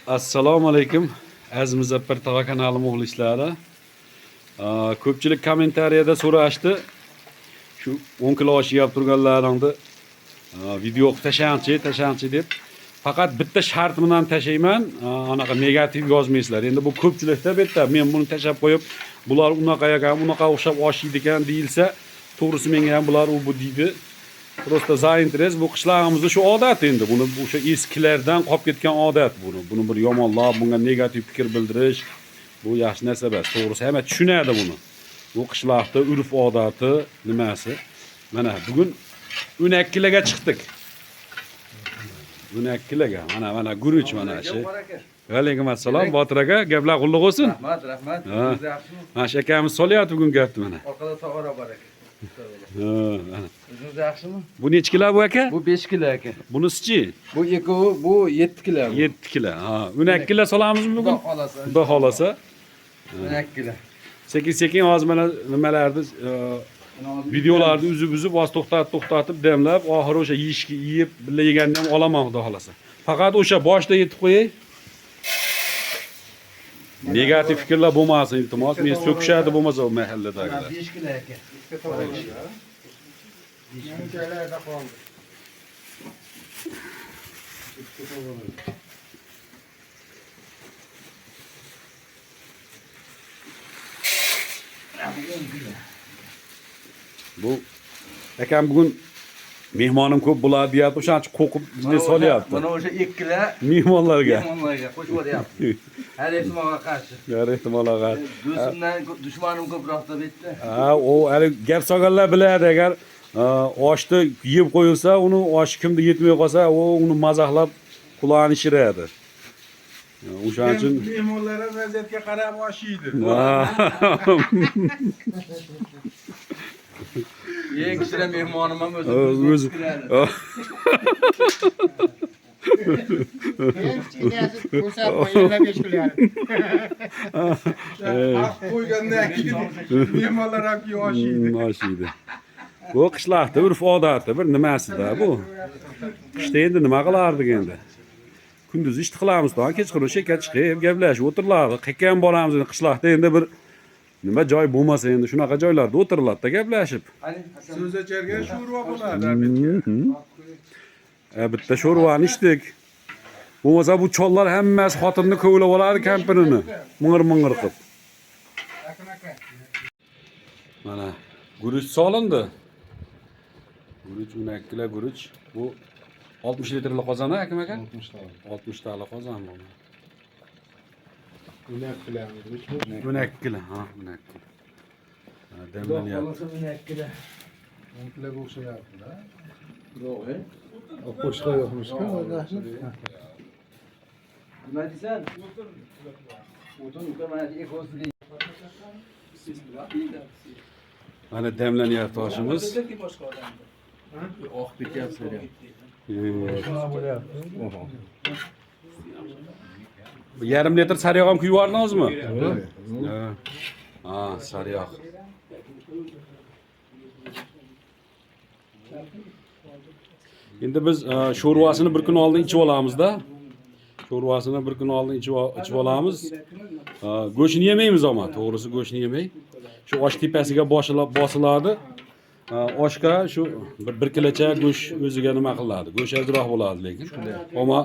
Assalomu alaykum aziz Muzaffar tog'a kanali muxlislari. Ko'pchilik kommentariyada so'rashdi. Shu 10 kilo osh yeb turganlaringni video tashangchi deb. Faqat bitta shart bilan tashayman. Anaqa negativ yozmaysizlar. Endi bu ko'pchilikda bitta men buni tashab qo'yib, bular unaqa ekan, unaqa o'xshab osh yeydi ekan deyilsa, to'g'risi menga ham bular u bu deydi. Prosta za interes bu qishlog'imizda shu odat endi. Buni o'sha eskilardan qolib ketgan odat buni. Buni bir yomonlab, bunga negativ fikr bildirish bu yaxshi narsa emas. To'g'risi hamma tushunadi buni. Bu qishloqda urf odati nimasi? Mana bugun 12 kiloga chiqdik. 12 kiloga. Mana guruch mana shu. Alaykum assalom, Botir aka, gaplar qulluq bo'lsin. Rahmat. Mana shu akamiz solyapti bugun gapni mana. Orqada tog'ora bor aka. O'zingiz yaxshimi? Bu necha kilo bu aka? Bu 5 kilo aka. Bunisichi? Bu ekovi bu 7 kilo. 7 kilo. Ha, 12 kilo solamizmi bugun? Xudo xolasa. 12 kilo. Sekin hozir mana nimalarni videolarni uzib oz to'xtatib demlab, oxiri o'sha yeyib, birga yegandan ham olaman xudo xolasa. Faqat o'sha boshda yetib qo'yay. Negativ fikrlar bo'lmasin, iltimos. Men so'kishadi bo'lmasa bu mahalladagilar. 5 kilo aka. Bu akam bugun mehmonim ko'p bo'ladi deyapti, o'shancha qo'qib bizga solyapti. Mana o'sha 2 kilo Mehmonlarga qo'shib o'tyapti. Har ehtimolga qarshi. Har ehtimolga qarshi. Do'stimdan dushmanim ko'proq deb aytdi. Ha, u hali gap solganlar biladi, agar oshni yeb qo'yilsa, uni osh kimda yetmay qolsa, uni mazaxlab qulog'ini shiradi. O'shaning uchun mehmonlar vaziyatga qarab osh yeydi. Eng kichkina mehmonim ham o'zi. Qo'ygandan keyin mehmonlar ham osh yeydi. Osh yeydi. Bu qishloqda urf odati bir nimasida bu. Qishda endi nima qilardik endi? Kunduz ish qilamiz, kechqurun shekka chiqib, gaplashib o'tirlardi. Qayerga ham boramiz endi qishloqda endi bir nima joy bo'lmasa endi shunaqa joylarda o'tiriladida gaplashib. So'zacharga sho'rva bo'ladi. Bitta sho'rvani ichdik. Bo'lmasa bu chollar hammasi xotinni ko'ylab oladi kampirini. Ming'ir qilib. Mana guruch solindi. Guruch 12 kilo guruch. Bu 60 litrli qozon akam aka? 60 tali qozon bu. 12 kilo. 12 kilo, ha, 12 kilo. Demlanyapti. 12 kilo. 10 kiloga o'xshayapti-da. Yo'q, Qo'shqa yo'qmish-ku. Nima deysan? O'tin mana ekosiga. Mana demlanyapti oshimiz. Oq ketyapti. Yarim litr sariyog' ham quyib yubordingizmi? Ha, sariyog'. Endi biz sho'rvasini bir kun oldin ichib olamiz-da. Sho'rvasini bir kun oldin ichib olamiz. Go'shtni yemaymiz ama, to'g'risi go'shtni yemay. Shu osh tepasiga bosiladi. Oshga shu 1 kilocha go'sht o'ziga nima qiladi? Go'sht ozroq bo'ladi lekin. Ammo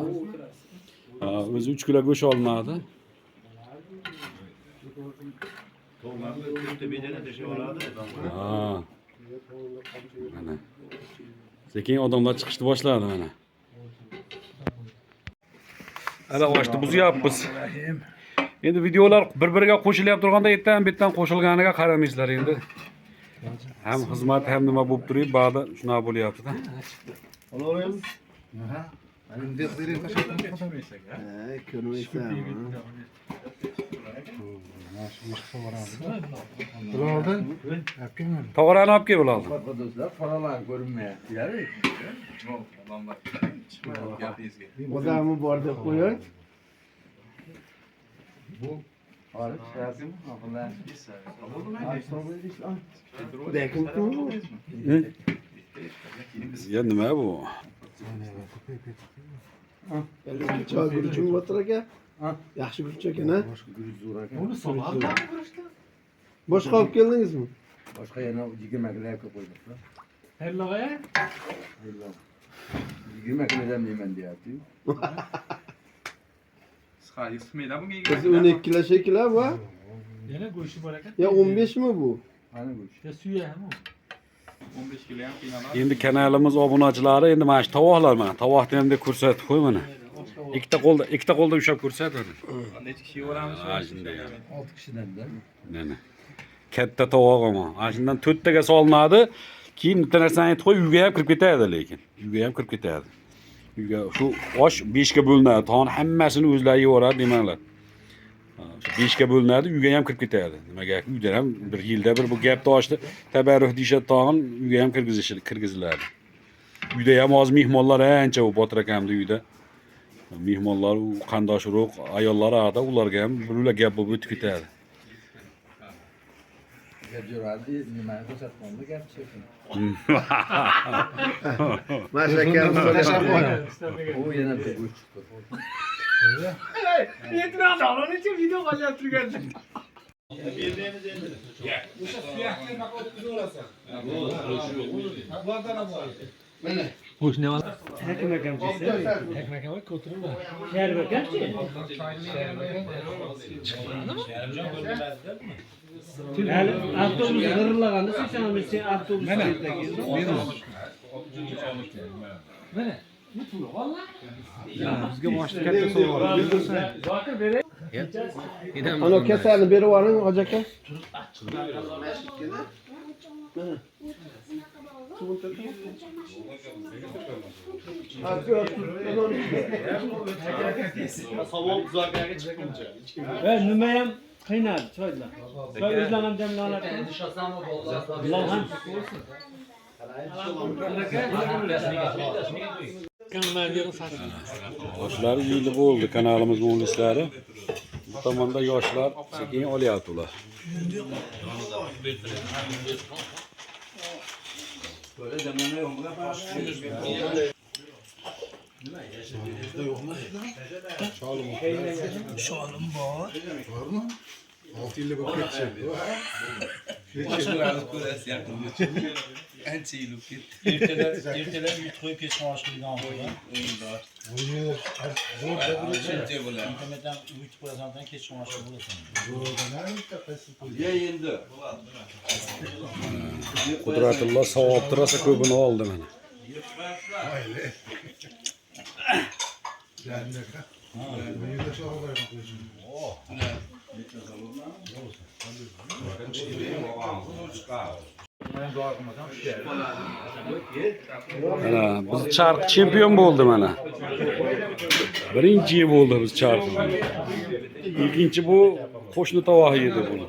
o'zi 3 kilo go'sht olinadi. Mana. Sekin odamlar chiqishni boshladi mana. Ana oshni buzyapmiz. Endi videolar bir-biriga qo'shilyapti turganda bittan qo'shilganiga qaramaysizlar endi. Hem xizmat hem nima bo'lib turib, ba'da shunaqa bo'lyapti-da. Olaveramiz. Aha. Endi deb qashqamaysak, ha? Ko'rmaysan. Bulardan apkami? Tog'orani olib kel bo'ladi. Do'stlar, paralar ko'rinmayapti. Yari. Odammi bor deb qo'ying. Bu Arif lazım. Abla. Ya nima bu? Choy guruchim o'tir aka. Yaxshi kurchak ekan, Boshqa guruz zo'r ekan. Uni solardan kurishdi. boshqa olib keldingizmi? Boshqa yana 20 kiloga qo'ydik. Hellog'aya? 20 kilodan deyman deyapti. Siz ismida bunga Biz 12 kilo shekillar bu. Yana go'shti bor ekan. Ya 15 mi bu? Ana bu. Ya suyami u? 15 kilo ham qiynaladi. Endi kanalimiz obunachilari endi mana shu tovoqlar mana. Tovoqni ham deb ko'rsatib qo'y mana. Ikkita qo'lda ushlab ko'rsat mana. Necha kishi yoramiz? Ha, shunday. 6 kishidan-da. Mana. Katta tovoq ama. Ana shundan 4 taga solinadi. Keyin bitta narsani aytib qo'y, uyga ham kirib ketadi lekin. Uyga ham kirib ketadi. Uyga shu osh 5 ga bo'linadi. Taom hammasini o'zlari yevoradi demaklar. Shu 5 ga bo'linadi, uyga ham kirib ketadi. Nimaga? Uyda ham bir yilda bir bu gapni ochdi. Tabarruk deyshadi tag'in uyga ham kirgiziladi. Uyda ham hozir mehmonlar ancha u Botir akamning uyida. Mehmonlar u qandosh urug' ayollar haqida ularga ham birlar gap bo'lib o'tib ketadi. Gap jo'radi, nimani ko'rsatganda gap chiqdi. Mashakam so'rashab qo'y. U yana bitta go'sht chiqdi. E'tiroz olinicha video qolyapti turganda. Qo'shni olib. Hakim akam kelsa, Hakim akam ko'tirib. Sharif akamchi? Hali avtobus g'irillaganda sen sen avtobus mana. Bu pul valla. Bizga boshqa katta savol. Zokir beray. Ana kasalni berib yuboring, hoji aka. Savol Zokirga chiqquncha. Va nima ham qiynadi choylar. Choy o'zlar ham jamlanadi. Alloh Yoshlar uyli bo'ldi kanalimiz muxlislari. Bu tomonda yoshlar sekin olyapti ular. Böyle demleme yok mu? Sholim bor. Bormi? 6 yillik bo'lib ketdi. Ancha yil o'tib ketdi. Ertadan uy qo'yib ketishni oshqilgan o'yinlar. Internetten uy qo'yasan, ketishni oshqil bo'lasan. Ya endi. Qudratulloh savobni rosa ko'pini oldi mana. Mana biz charq chempion bo'ldi mana. Birinchi yil bo'ldi biz charq. Ikkinchi bu qo'shni tovoq yedi buni.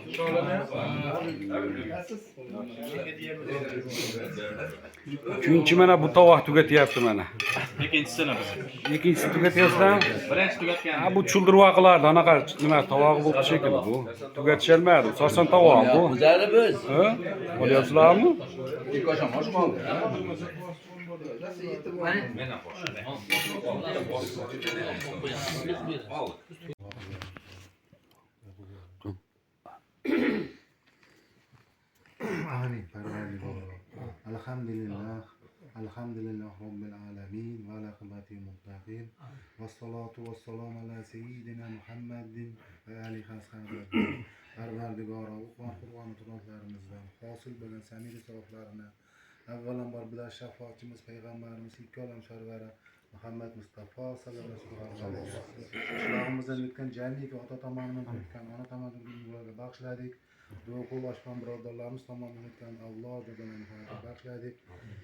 Uchinchi mana bu tovoq tugatyapti mana. Ikkinchisini biz. Ikkinchisi tugatyapsan. Birinchi tugatgan. Ha bu chuldirvoqlardi, anaqa nima tovoq bo'lib shekilli bu. Tugatisholmadi. Asosan tovoq bu. O'zlari biz. Ha? Olyapsizlarmi? Bir koşam hoş mu oldu? Amin. Elhamdülillah. Elhamdülillah Rabbil alemin. Ve alakıbati muttaqin. Ve salatu ve selamu ala seyyidina Muhammedin ve alihi ashabidin. Parvardigora uqvan Qur'on turotlarimizdan hosil bo'lgan samimiy savoblarini avvalambor bilan shafoatchimiz payg'ambarimiz ikki olam sharvari Muhammad Mustafa sallallohu alayhi vasallam shularımızdan o'tgan jamiki ota tomonidan o'tgan ona tomonidan ularga bag'ishladik. Duo qo'llashgan birodarlarimiz tomonidan o'tgan avlod va bag'ishladik.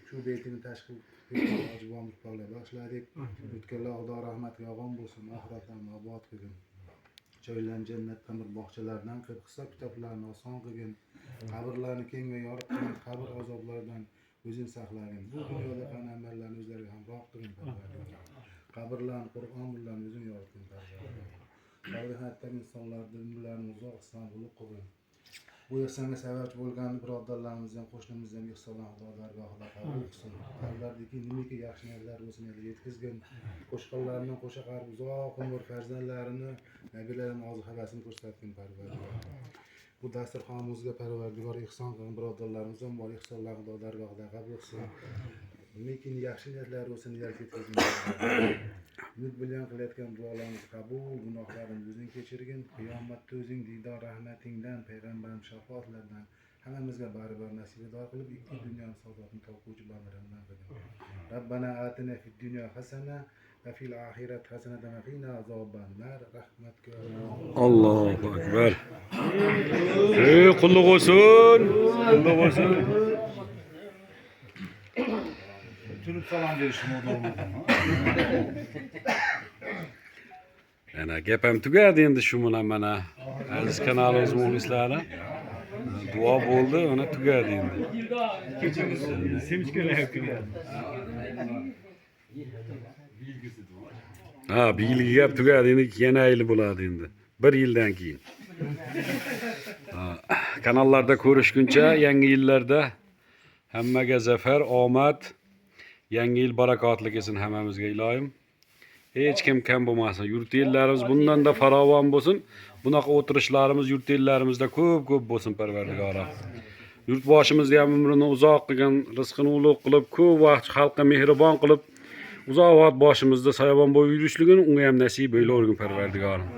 Shu beytini tashkil etgan hojibon turklarga bag'ishladik. O'tganlar Xudo rahmatiga yog'on bo'lsin, oxiratlarni obod qilgin. Joylarni jannatdan bir bog'chalardan qilib hisob kitoblarni oson qilgin. Qabrlarni keng va yorug' qilgin. Qabr azoblaridan o'zing saqlagin. Bu dunyoda qilgan amallarni o'zlariga hamroh qilgin. Qabrlarni Qur'on bilan o'zing yoritgin. Qabr hayotdagi insonlarni dinlarni uzoq islom qilib qilgin. Bu ihsonga sababchi bo'lgan birodarlarimiz ham, qo'shnimiz ham ihsonlar Xudo dargohida qabul qilsin. Qalblardagi nimaki yaxshi niyatlar bo'lsin, yetkazgan qo'shqinlarning qo'sha qarib uzoq umr farzandlarini, nabilarning og'iz havasini ko'rsatgan Parvardigor. Bu dasturxonimizga Parvardigor ihson qilgan birodarlarimiz ham bor, ihsonlar Xudo dargohida qabul qilsin. Nimaki yaxshi niyatlar bo'lsin, yetkazgan. Umid bilan qilayotgan duolarimiz qabul, gunohlarimizni kechirgin, qiyomatda o'zing diydor rahmatingdan, payg'ambarim shafoatlardan hammamizga baribir nasibador qilib, ikki dunyoning saodatini topuvchi bandalardan qilgin. Rabbana atina fid dunya hasana va fil oxirati hasanatan va qina azobannar. Rahmatga Allohu akbar. Qulluq olsun. Qulluq olsun. turib salom berishim o'rniga. Ana gapim tugadi endi shu bilan mana aziz kanalimiz muxlislari. Duo bo'ldi, ona tugadi endi. Ha, bilgi gap tugadi endi yana yil bo'ladi endi. 1 yildan keyin. Kanallarda ko'rishguncha yangi yillarda hammaga zafer, omad, yangi yil barakotli kelsin hammamizga iloyim. Hech kim kam bo'lmasin. Yurt ellarimiz bundan da farovon bo'lsin. Bunaqa o'tirishlarimiz yurt ellarimizda ko'p bo'lsin Parvardigorim. Yurtboshimizga ham umrini uzoq qilgan, rizqini ulug' qilib, ko'p vaqt xalqqa mehribon qilib, uzoq vaqt boshimizda soyabon bo'lib yurishligini unga ham nasib eylavergin Parvardigorim.